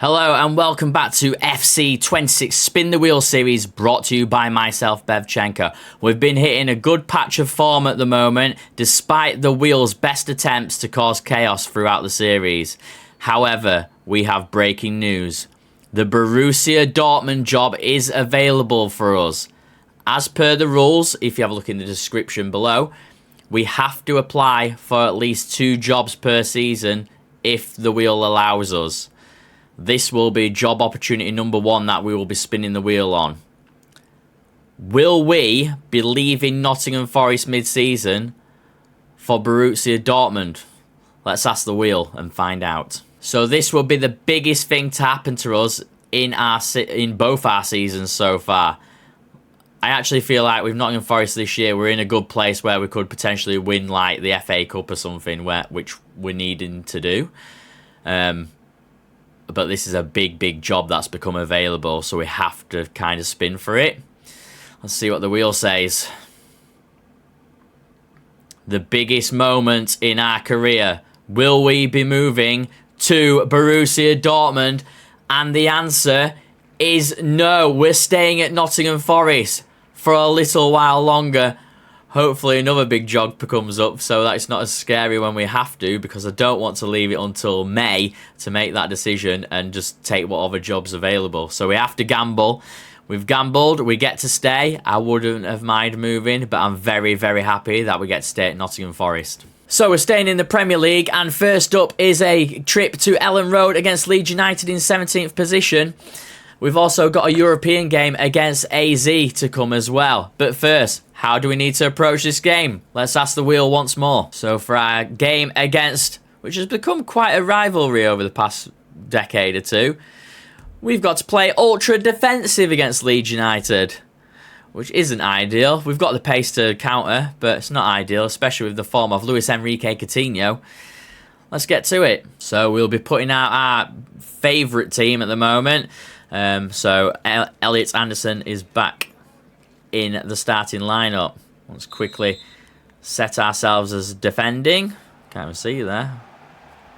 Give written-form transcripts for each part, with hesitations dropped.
Hello and welcome back to FC26 Spin the Wheel series, brought to you by myself, Bevchenko. We've been hitting a good patch of form at the moment, despite the wheel's best attempts to cause chaos throughout the series. However, we have breaking news. The Borussia Dortmund job is available for us. As per the rules, if you have a look in the description below, we have to apply for at least 2 jobs per season if the wheel allows us. This will be job opportunity number 1 that we will be spinning the wheel on. Will we be leaving Nottingham Forest mid-season for Borussia Dortmund? Let's ask the wheel and find out. So this will be the biggest thing to happen to us in both our seasons so far. I actually feel like with Nottingham Forest this year, we're in a good place where we could potentially win like the FA Cup or something, which we're needing to do. But this is a big job that's become available, so we have to kind of spin for it. Let's see what the wheel says. The biggest moment in our career. Will we be moving to Borussia Dortmund? And the answer is no. We're staying at Nottingham Forest for a little while longer. Hopefully another big job comes up so that it's not as scary when we have to, because I don't want to leave it until May to make that decision and just take what other jobs available. So we have to gamble. We've gambled. We get to stay. I wouldn't have minded moving, but I'm very happy that we get to stay at Nottingham Forest. So we're staying in the Premier League, and first up is a trip to Ellen Road against Leeds United in 17th position. We've also got a European game against AZ to come as well. But first, how do we need to approach this game? Let's ask the wheel once more. So for our game against, which has become quite a rivalry over the past decade or two, we've got to play ultra defensive against Leeds United, which isn't ideal. We've got the pace to counter, but it's not ideal, especially with the form of Luis Enrique Coutinho. Let's get to it. So we'll be putting out our favourite team at the moment. So Elliot Anderson is back in the starting lineup. Let's quickly set ourselves as defending. Can't even see you there.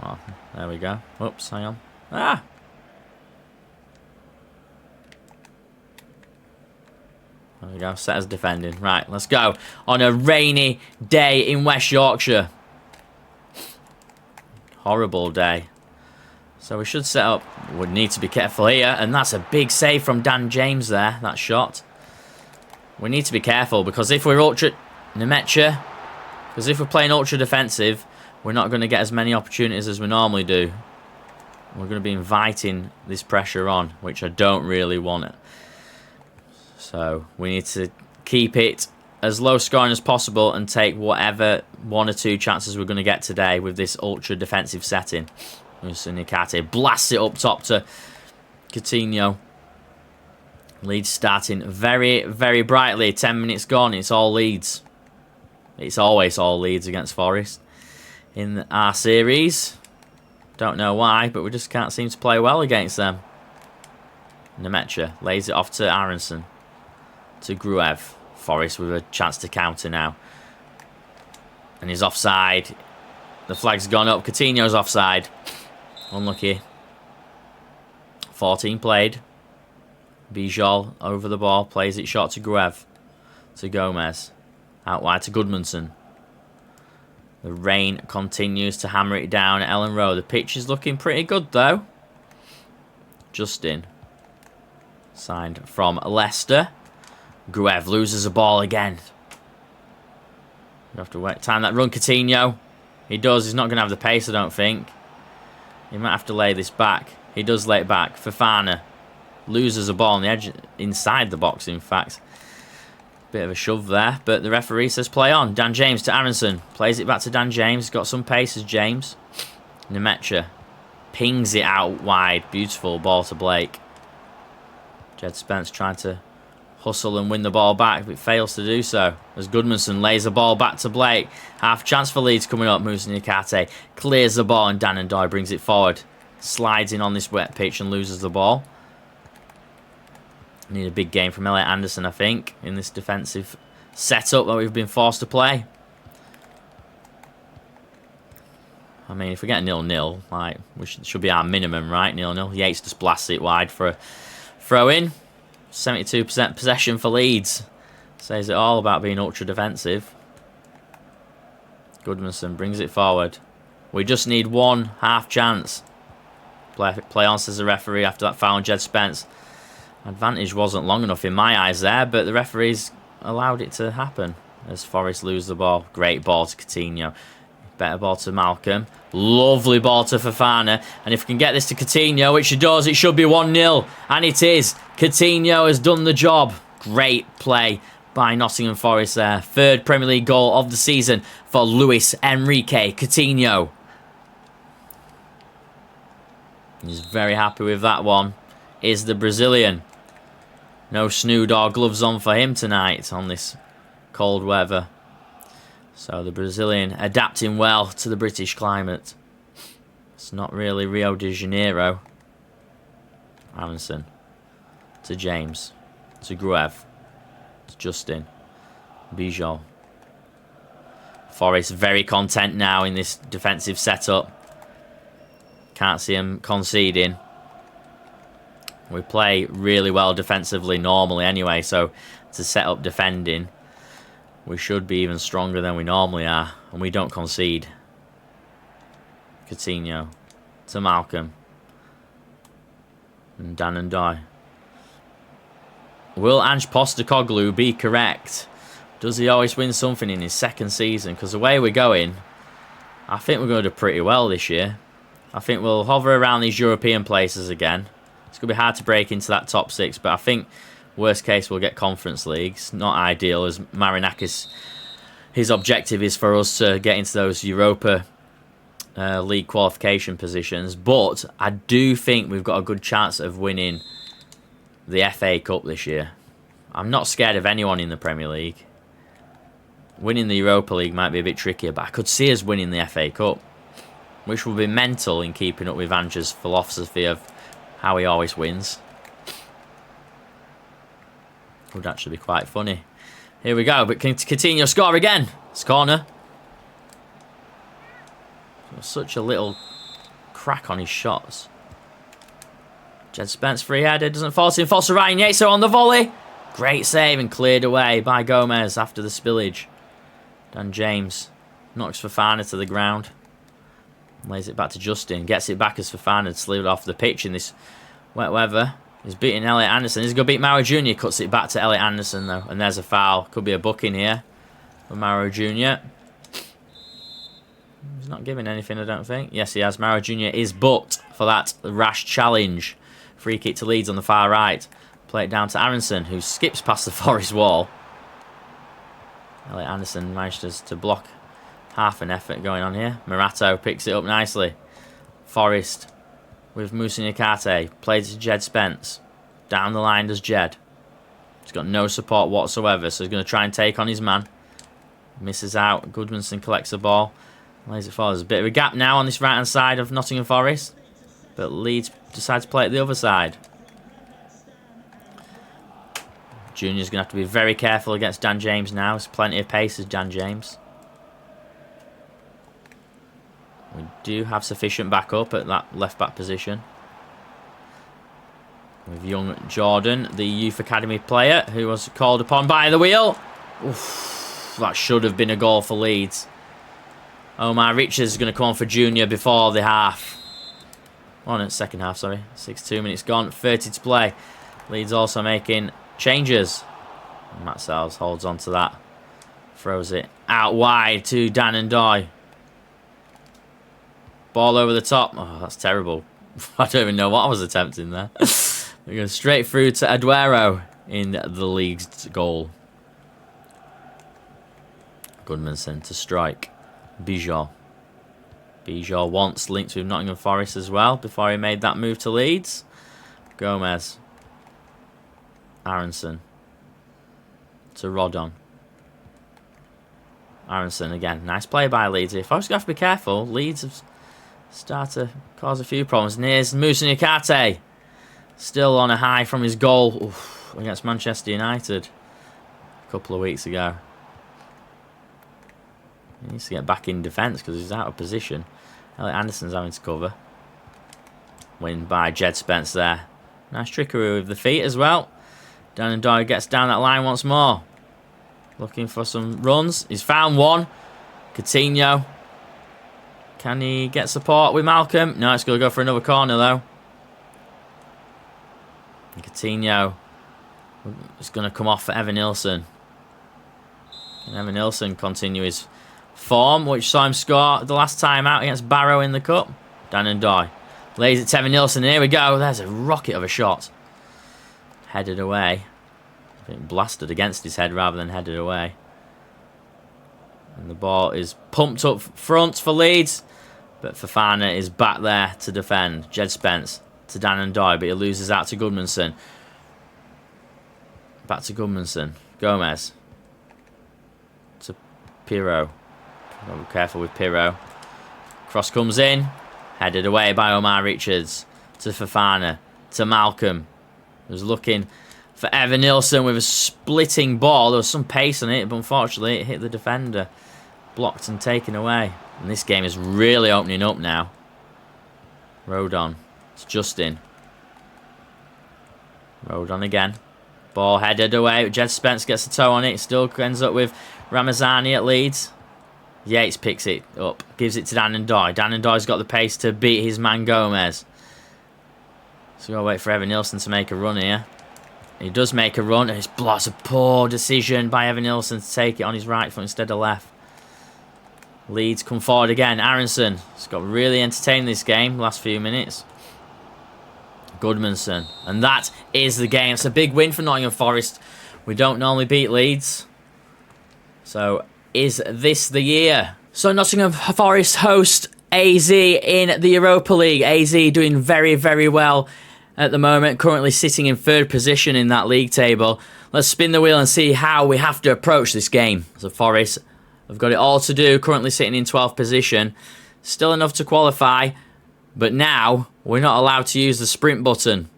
Oh, there we go. Oops, hang on. Ah! There we go, set as defending. Right, let's go. On a rainy day in West Yorkshire. Horrible day. So we should set up. We need to be careful here. And that's a big save from Dan James there, that shot. We need to be careful because if we're ultra... Nemecha. Because if we're playing ultra defensive, we're not going to get as many opportunities as we normally do. We're going to be inviting this pressure on, which I don't really want it. So we need to keep it as low scoring as possible and take whatever 1 or 2 chances we're going to get today with this ultra defensive setting. Nikate blasts it up top to Coutinho. Leeds starting very brightly. 10 minutes gone. It's all Leeds. It's always all Leeds against Forest in our series. Don't know why, but we just can't seem to play well against them. Nemecha lays it off to Aronson. To Gruev. Forest with a chance to counter now. And he's offside. The flag's gone up. Coutinho's offside. Unlucky. 14 played. Bijol over the ball. Plays it short to Gruev. To Gomez. Out wide to Goodmanson. The rain continues to hammer it down at Ellen Road. The pitch is looking pretty good though. Justin. Signed from Leicester. Gruev loses the ball again. You have to wait. Time that run, Coutinho. He does. He's not going to have the pace, I don't think. He might have to lay this back. He does lay it back. Fofana loses a ball on the edge, inside the box, in fact. Bit of a shove there, but the referee says play on. Dan James to Aronson. Plays it back to Dan James. Got some pace as James. Nemecha pings it out wide. Beautiful ball to Blake. Jed Spence trying to hustle and win the ball back, but fails to do so. As Goodmanson lays the ball back to Blake. Half chance for Leeds coming up. Moves Nikate. Clears the ball and Danendoy brings it forward. Slides in on this wet pitch and loses the ball. Need a big game from Elliot Anderson, I think, in this defensive setup that we've been forced to play. I mean, if we get 0-0, like, should be our minimum, right? 0-0. Yates just blasts it wide for a throw-in. 72% possession for Leeds. Says it all about being ultra defensive. Goodmanson brings it forward. We just need one half chance. Play on, says the referee after that foul on Jed Spence. Advantage wasn't long enough in my eyes there, but the referees allowed it to happen as Forest lose the ball. Great ball to Coutinho. Better ball to Malcolm. Lovely ball to Fofana. And if we can get this to Coutinho, which it does, it should be 1-0. And it is. Coutinho has done the job. Great play by Nottingham Forest there. Third Premier League goal of the season for Luis Enrique Coutinho. He's very happy with that one. Is the Brazilian. No snood or gloves on for him tonight on this cold weather. So the Brazilian adapting well to the British climate. It's not really Rio de Janeiro. Aronson. To James. To Gruev. To Justin. Bijol. Forest very content now in this defensive setup. Can't see him conceding. We play really well defensively normally anyway, so to set up defending, we should be even stronger than we normally are, and we don't concede. Coutinho to Malcolm. And Dan and Doy. Will Ange Postecoglou be correct? Does he always win something in his second season? Because the way we're going, I think we're going to do pretty well this year. I think we'll hover around these European places again. It's going to be hard to break into that top 6, but I think worst case we'll get Conference Leagues. Not ideal, as Marinakis, his objective is for us to get into those Europa League qualification positions. But I do think we've got a good chance of winning the FA Cup this year. I'm not scared of anyone in the Premier League. Winning the Europa League might be a bit trickier, but I could see us winning the FA Cup, which will be mental in keeping up with Ange's philosophy of how he always wins. Would actually be quite funny. Here we go, but can Coutinho score again? It's corner. Such a little crack on his shots. Jed Spence free header, doesn't fall to him, falls to Ryan Yates on the volley. Great save and cleared away by Gomez after the spillage. Dan James knocks Fofana to the ground. Lays it back to Justin. Gets it back as Fofana slid off the pitch in this wet weather. He's beating Elliot Anderson. He's going to beat Mauro Jr. Cuts it back to Elliot Anderson, though. And there's a foul. Could be a booking here for Mauro Jr. He's not giving anything, I don't think. Yes, he has. Mauro Jr. is booked for that rash challenge. Free kick to Leeds on the far right. Play it down to Aronson, who skips past the Forest wall. Elliot Anderson manages to block half an effort going on here. Morato picks it up nicely. Forest with Moussa Niakate. Plays to Jed Spence. Down the line does Jed. He's got no support whatsoever, so he's going to try and take on his man. Misses out. Goodmanson collects the ball. Lays it forward. There's a bit of a gap now on this right-hand side of Nottingham Forest. But Leeds decide to play it the other side. Junior's going to have to be very careful against Dan James now. There's plenty of pace as Dan James. We do have sufficient backup at that left-back position. With young Jordan, the youth academy player, who was called upon by the wheel. Oof, that should have been a goal for Leeds. Omar Richards is going to come on for Junior before the half. Oh, no, second half, sorry. 62 minutes gone, 30 to play. Leeds also making changes. Matt Sells holds on to that. Throws it out wide to Dan and Doy. Ball over the top. Oh, that's terrible. I don't even know what I was attempting there. We're going straight through to Aguero in the league's goal. Goodmanson to strike. Bijol. Bijol once linked with Nottingham Forest as well before he made that move to Leeds. Gomez. Aronson. To Rodon. Aronson again. Nice play by Leeds. If I was going to have to be careful, Leeds have started to cause a few problems. And here's Moussa Niakate. Still on a high from his goal against Manchester United a couple of weeks ago. He needs to get back in defence because he's out of position. Elliot Anderson's having to cover. Win by Jed Spence there. Nice trickery with the feet as well. Danandai gets down that line once more. Looking for some runs. He's found one. Coutinho. Can he get support with Malcolm? No, it's going to go for another corner though. And Coutinho is going to come off for Evan Nilsson. Can Evan Nilsson continue his form, which saw him score the last time out against Barrow in the Cup? Danandai lays it to Evan Nilsson, and here we go. There's a rocket of a shot. Headed away. I think blasted against his head rather than headed away. And the ball is pumped up front for Leeds. But Fofana is back there to defend. Jed Spence to Danandai, but he loses out to Goodmanson. Back to Goodmanson. Gomez. To Pirro. Be careful with Pirro. Cross comes in. Headed away by Omar Richards. To Fofana. To Malcolm. Who's looking for Evan Nilsson with a splitting ball. There was some pace on it, but unfortunately it hit the defender. Blocked and taken away. And this game is really opening up now. Rodon. It's Justin. Rodon again. Ball headed away. Jed Spence gets a toe on it. Still ends up with Ramazani at Leeds. Yates picks it up. Gives it to Danandai. Danandai's got the pace to beat his man Gomez. So we've got to wait for Evan Nilsson to make a run here. He does make a run. And it's a poor decision by Evan Nilsson to take it on his right foot instead of left. Leeds come forward again. Aronson has got really entertained this game last few minutes. Goodmanson. And that is the game. It's a big win for Nottingham Forest. We don't normally beat Leeds. So is this the year? So Nottingham Forest host AZ in the Europa League. AZ doing very, very well at the moment. Currently sitting in third position in that league table. Let's spin the wheel and see how we have to approach this game. So Forest have got it all to do. Currently sitting in 12th position. Still enough to qualify. But now we're not allowed to use the sprint button.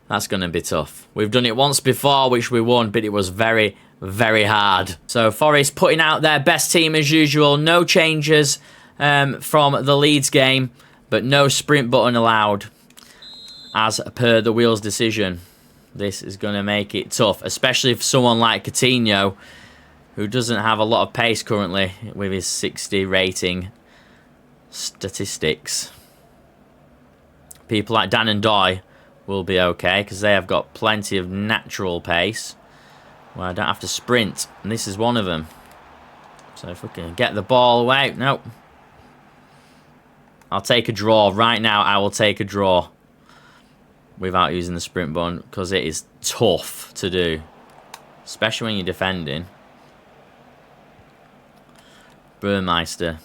That's going to be tough. We've done it once before, which we won, but it was very, very hard. So Forest putting out their best team as usual. No changes from the Leeds game, but no sprint button allowed as per the Wheels decision. This is going to make it tough, especially for someone like Coutinho, who doesn't have a lot of pace currently with his 60 rating statistics. People like Danandai will be okay because they have got plenty of natural pace where I don't have to sprint, and this is one of them. So if we can get the ball away, nope. I'll take a draw right now. I will take a draw without using the sprint button because it is tough to do, especially when you're defending. Burmeister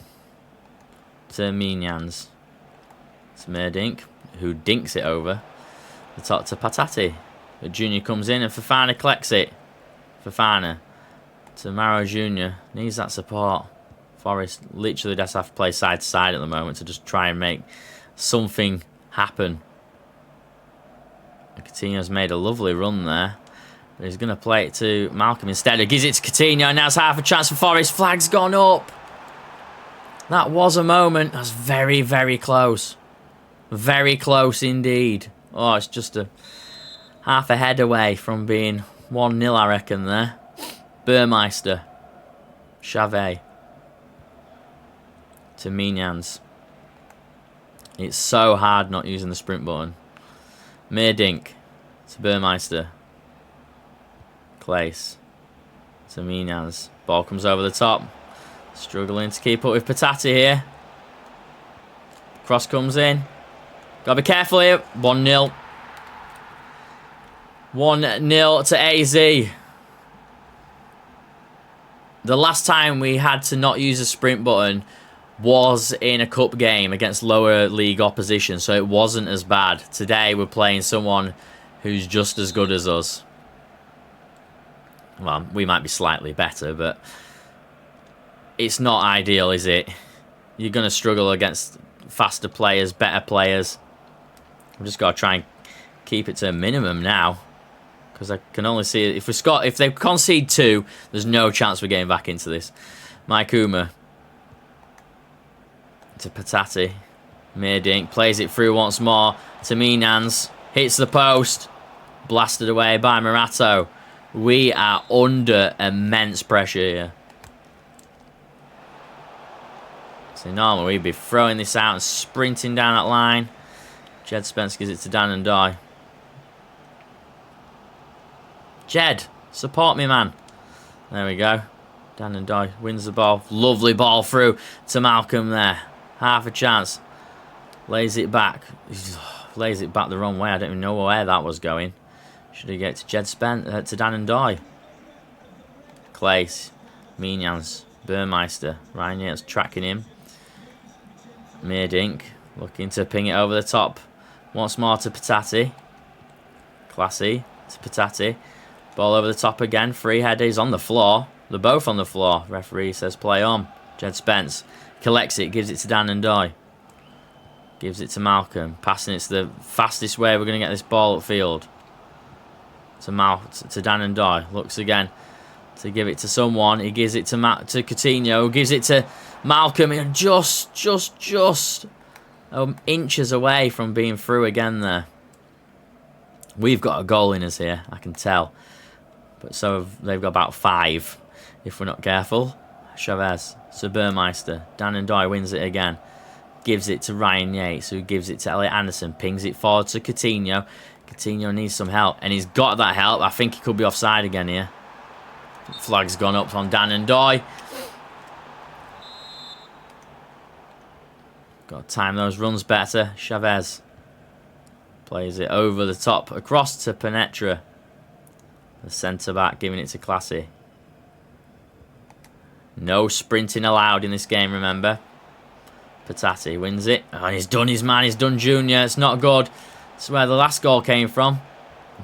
to Mignans to Merdink, who dinks it over the top to Patati. But Junior comes in and Fofana collects it. Fofana to Maro Junior. Needs that support. Forest literally just have to play side to side at the moment to just try and make something happen. Coutinho's made a lovely run there. But he's going to play it to Malcolm instead. He gives it to Coutinho. Now it's half a chance for Forest. Flag's gone up. That was a moment. That's very, very close. Very close indeed. Oh, it's just a half a head away from being 1-0, I reckon, there. Burmeister. Chavez. To Mignans. It's so hard not using the sprint button. Meerdink. To Burmeister. Claes. To Mignans. Ball comes over the top. Struggling to keep up with Patati here. Cross comes in. Gotta be careful here. 1-0. 1-0 to AZ. The last time we had to not use a sprint button was in a cup game against lower league opposition, so it wasn't as bad. Today we're playing someone who's just as good as us. Well, we might be slightly better, but it's not ideal, is it? You're going to struggle against faster players, better players. We've just got to try and keep it to a minimum now, because I can only see it. If they concede 2, there's no chance we're getting back into this. Mike Uma. to Patati. Meerdink plays it through once more to Minans. Hits the post. Blasted away by Murato. We are under immense pressure here. So normally we'd be throwing this out and sprinting down that line. Jed Spence gives it to Dan and Dye. Jed, support me, man. There we go. Dan and Dye wins the ball. Lovely ball through to Malcolm there. Half a chance. Lays it back. Lays it back the wrong way. I don't even know where that was going. Should he get to Jed Spence, to Dan and Dye? Clace, Minans, Burmeister. Ryan Yates tracking him. Meerdink looking to ping it over the top. Once more to Patati. Classy to Patati. Ball over the top again. Free header. He's on the floor. They're both on the floor. Referee says play on. Jed Spence collects it. Gives it to Dan and Dye. Gives it to Malcolm. Passing it's the fastest way we're going to get this ball upfield. To Dan and Dye. Looks again to give it to someone. He gives it to Coutinho. Gives it to Malcolm. And just inches away from being through again there. We've got a goal in us here. I can tell. But so they've got about 5 if we're not careful. Chavez to Burmeister. Dan and Dye wins it again. Gives it to Ryan Yates, who gives it to Elliot Anderson. Pings it forward to Coutinho. Coutinho needs some help, and he's got that help. I think he could be offside again here. Flag's gone up on Dan and Dye. Got to time those runs better. Chavez plays it over the top, across to Penetra. The centre-back giving it to Classy. No sprinting allowed in this game, remember. Patati wins it. Oh, he's done his man. He's done Junior. It's not good. That's where the last goal came from.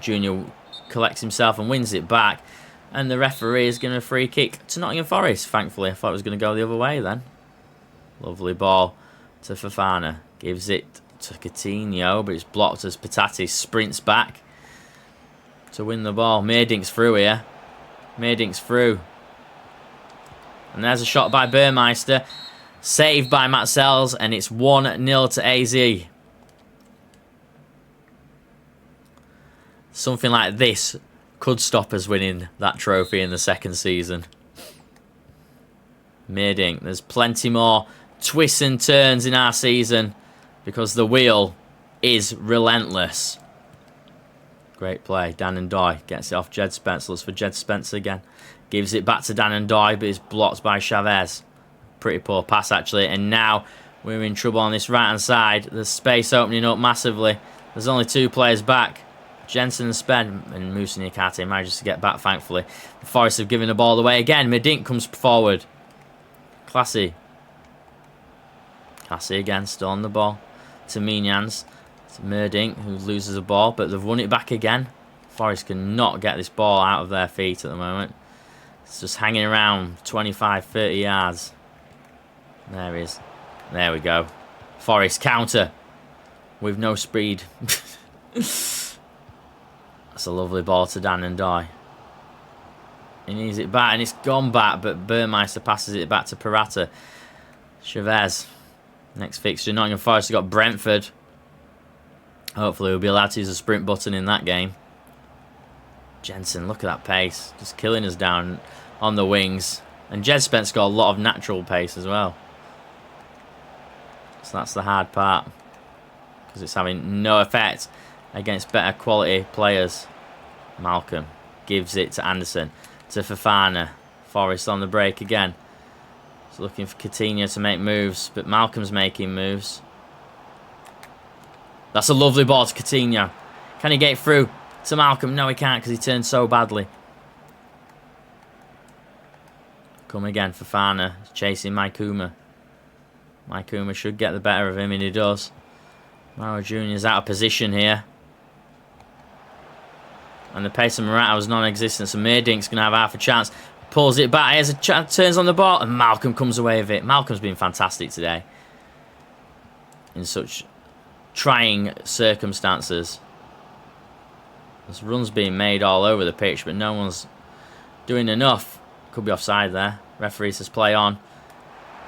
Junior collects himself and wins it back. And the referee is giving a free kick to Nottingham Forest, thankfully. I thought it was going to go the other way then. Lovely ball to Fofana. Gives it to Coutinho, but it's blocked as Patati sprints back to win the ball. Meerdink's through here. Meerdink's through. And there's a shot by Burmeister. Saved by Matt Sells, and it's 1-0 to AZ. Something like this could stop us winning that trophy in the second season. Meerdink, there's plenty more twists and turns in our season because the wheel is relentless. Great play. Dan and Dye gets it off Jed Spence. Looks for Jed Spence again. Gives it back to Dan and Dye, but it's blocked by Chavez. Pretty poor pass, actually. And now we're in trouble on this right-hand side. There's space opening up massively. There's only 2 players back. Jensen and Spen, and Musa Niakate manages to get back, thankfully. The Forest have given the ball away again. Meerdink comes forward. Classy. Classy again, still on the ball. To Minans. To Meerdink, who loses the ball, but they've won it back again. Forest cannot get this ball out of their feet at the moment. It's just hanging around 25-30 yards. There he is. There we go. Forest counter with no speed. That's a lovely ball to Dan and Dye. He needs it back, and it's gone back, but Burmeister passes it back to Parata. Chavez. Next fixture, Nottingham Forest have got Brentford. Hopefully we'll be allowed to use the sprint button in that game. Jensen, look at that pace. Just killing us down on the wings. And Jed Spence got a lot of natural pace as well. So that's the hard part. Because it's having no effect against better quality players. Malcolm gives it to Anderson. To Fofana. Forest on the break again. He's looking for Coutinho to make moves. But Malcolm's making moves. That's a lovely ball to Coutinho. Can he get through to Malcolm? No, he can't because he turned so badly. Come again, Fofana. Chasing Maikuma. Maikuma should get the better of him, and he does. Mauro Jr.'s out of position here. And the pace of Morata was non-existent, so Meerdink's going to have half a chance. Pulls it back, he has a chance, turns on the ball, and Malcolm comes away with it. Malcolm's been fantastic today. In such trying circumstances. There's runs being made all over the pitch, but no one's doing enough. Could be offside there. Referee says play on.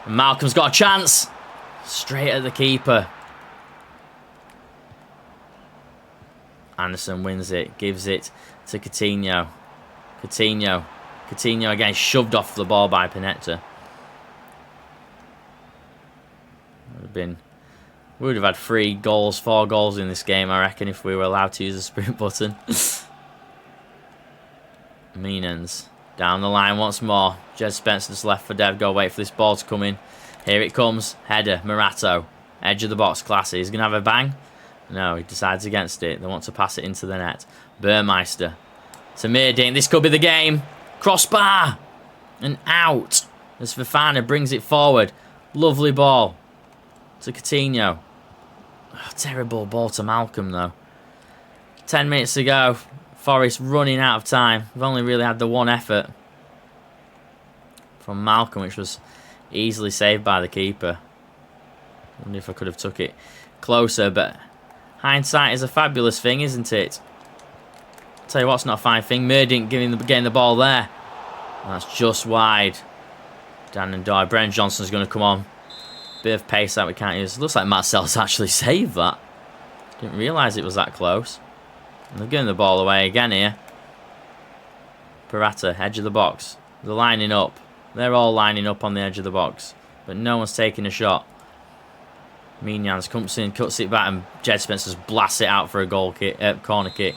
And Malcolm's got a chance. Straight at the keeper. Anderson wins it. Gives it to Coutinho. Coutinho again shoved off the ball by Panetta. We would have had 4 goals in this game, I reckon, if we were allowed to use the sprint button. Meanens down the line once more. Jed Spencer's left for Dev. Go wait for this ball to come in. Here it comes. Header. Morato. Edge of the box. Classy. He's going to have a bang. No, he decides against it. They want to pass it into the net. Burmeister to Meerdink. This could be the game. Crossbar. And out. As Fofana brings it forward. Lovely ball to Coutinho. Oh, terrible ball to Malcolm, though. 10 minutes to go. Forest running out of time. We've only really had the one effort from Malcolm, which was easily saved by the keeper. I wonder if I could have took it closer, but hindsight is a fabulous thing, isn't it? I'll tell you what's not a fine thing. Meerdink getting the ball there. That's just wide. Dan and Doyle. Brennan Johnson's going to come on. Bit of pace that we can't use. Looks like Marcel's actually saved that. Didn't realise it was that close. And they're getting the ball away again here. Parata, edge of the box. They're lining up. They're all lining up on the edge of the box. But no one's taking a shot. Mignans comes in, cuts it back, and Jed Spencer's blasts it out for a corner kick.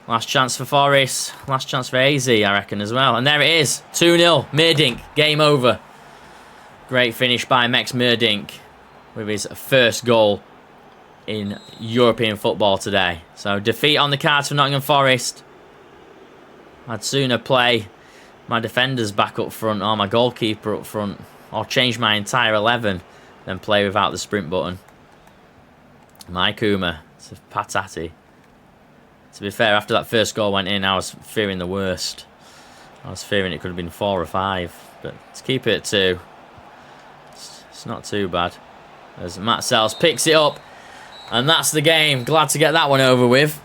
Last chance for Forest. Last chance for AZ, I reckon, as well. And there it is. 2-0. Meerdink. Game over. Great finish by Mex Meerdink with his first goal in European football today. So defeat on the cards for Nottingham Forest. I'd sooner play my defenders back up front or my goalkeeper up front or change my entire 11 than play without the sprint button. Maikuma to Patati. To be fair, after that first goal went in, I was fearing the worst. I was fearing it could have been 4 or 5. But to keep it at 2, it's not too bad. As Matt Sells picks it up. And that's the game. Glad to get that one over with.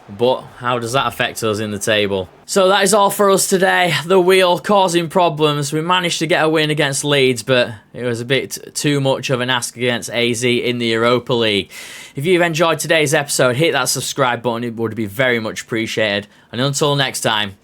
But how does that affect us in the table? So that is all for us today. The wheel causing problems. We managed to get a win against Leeds, but it was a bit too much of an ask against AZ in the Europa League. If you've enjoyed today's episode, hit that subscribe button. It would be very much appreciated. And until next time,